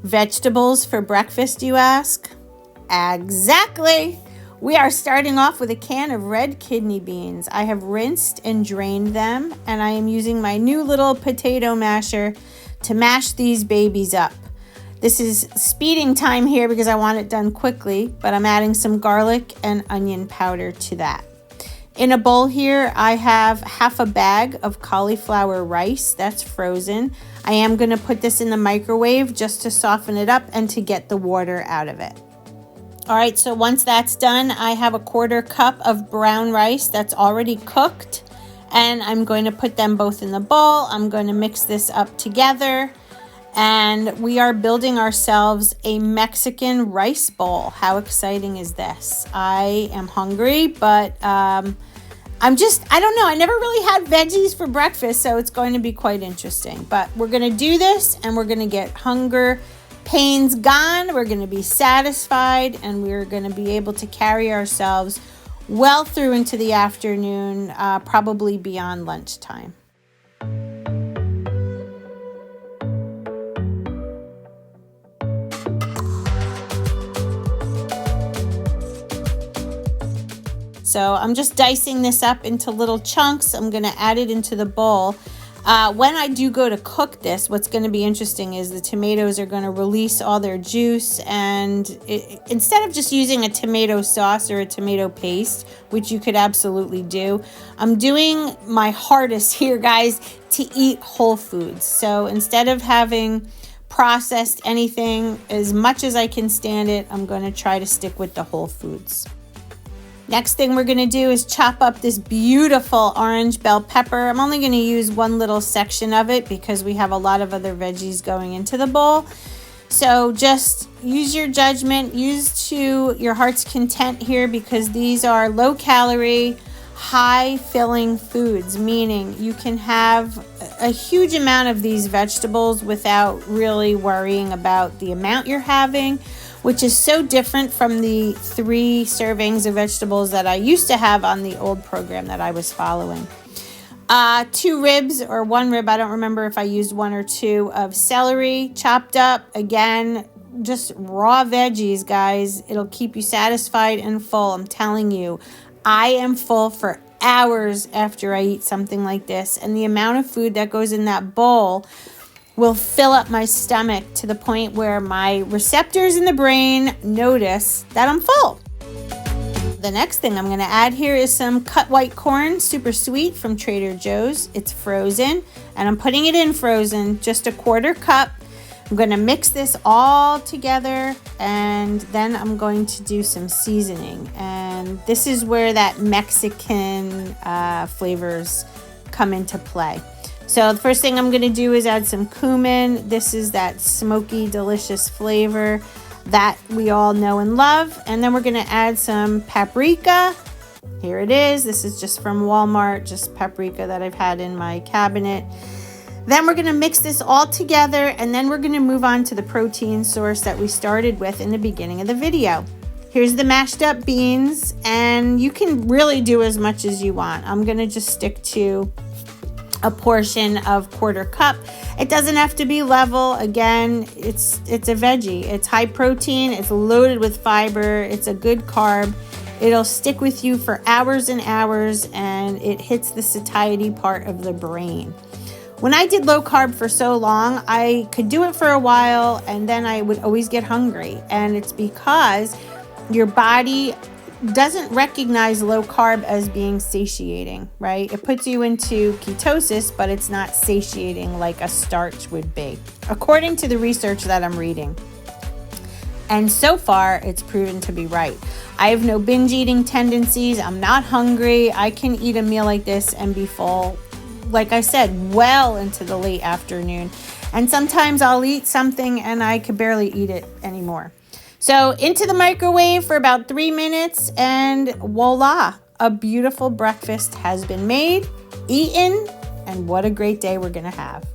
Vegetables for breakfast, you ask? Exactly! We are starting off with a can of red kidney beans. I have rinsed and drained them, and I am using my new little potato masher to mash these babies up. This is speeding time here because I want it done quickly, but I'm adding some garlic and onion powder to that. In a bowl here, I have half a bag of cauliflower rice that's frozen. I am going to put this in the microwave just to soften it up and to get the water out of it. All right, so once that's done, I have a 1/4 cup of brown rice that's already cooked, and I'm going to put them both in the bowl. I'm going to mix this up together, and we are building ourselves a Mexican rice bowl. How exciting is this? I am hungry, but I don't know. I never really had veggies for breakfast, so it's going to be quite interesting. But we're going to do this, and we're going to get hunger pains gone. We're going to be satisfied, and we're going to be able to carry ourselves well through into the afternoon, probably beyond lunchtime. So I'm just dicing this up into little chunks. I'm going to add it into the bowl. When I do go to cook this, what's going to be interesting is the tomatoes are going to release all their juice, and instead of just using a tomato sauce or a tomato paste, which you could absolutely do, I'm doing my hardest here, guys, to eat whole foods. So instead of having processed anything, as much as I can stand it, I'm going to try to stick with the whole foods. Next thing we're going to do is chop up this beautiful orange bell pepper. I'm only going to use one little section of it because we have a lot of other veggies going into the bowl. So just use your judgment, use to your heart's content here, because these are low calorie, high filling foods, meaning you can have a huge amount of these vegetables without really worrying about the amount you're having, which is so different from the 3 servings of vegetables that I used to have on the old program that I was following. 2 ribs or 1 rib, I don't remember if I used 1 or 2, of celery chopped up. Again, just raw veggies, guys. It'll keep you satisfied and full. I'm telling you, I am full for hours after I eat something like this. And the amount of food that goes in that bowl will fill up my stomach to the point where my receptors in the brain notice that I'm full. The next thing I'm going to add here is some cut white corn, super sweet, from Trader Joe's. It's frozen, and I'm putting it in frozen, just a 1/4 cup. I'm going to mix this all together, and then I'm going to do some seasoning. And this is where that Mexican flavors come into play. So the first thing I'm going to do is add some cumin. This is that smoky, delicious flavor that we all know and love. And then we're going to add some paprika. Here it is. This is just from Walmart, just paprika that I've had in my cabinet. Then we're going to mix this all together, and then we're going to move on to the protein source that we started with in the beginning of the video. Here's the mashed up beans, and you can really do as much as you want. I'm going to just stick to a portion of 1/4 cup. It doesn't have to be level. Again, it's a veggie. It's high protein. It's loaded with fiber. It's a good carb. It'll stick with you for hours and hours, and it hits the satiety part of the brain. When I did low carb for so long, I could do it for a while, and then I would always get hungry. And it's because your body doesn't recognize low carb as being satiating, right? It puts you into ketosis, but it's not satiating like a starch would be, according to the research that I'm reading. And so far, it's proven to be right. I have no binge eating tendencies. I'm not hungry. I can eat a meal like this and be full, like I said, well into the late afternoon. And sometimes I'll eat something and I could barely eat it anymore. So into the microwave for about 3 minutes, and voila, a beautiful breakfast has been made, eaten, and what a great day we're going to have.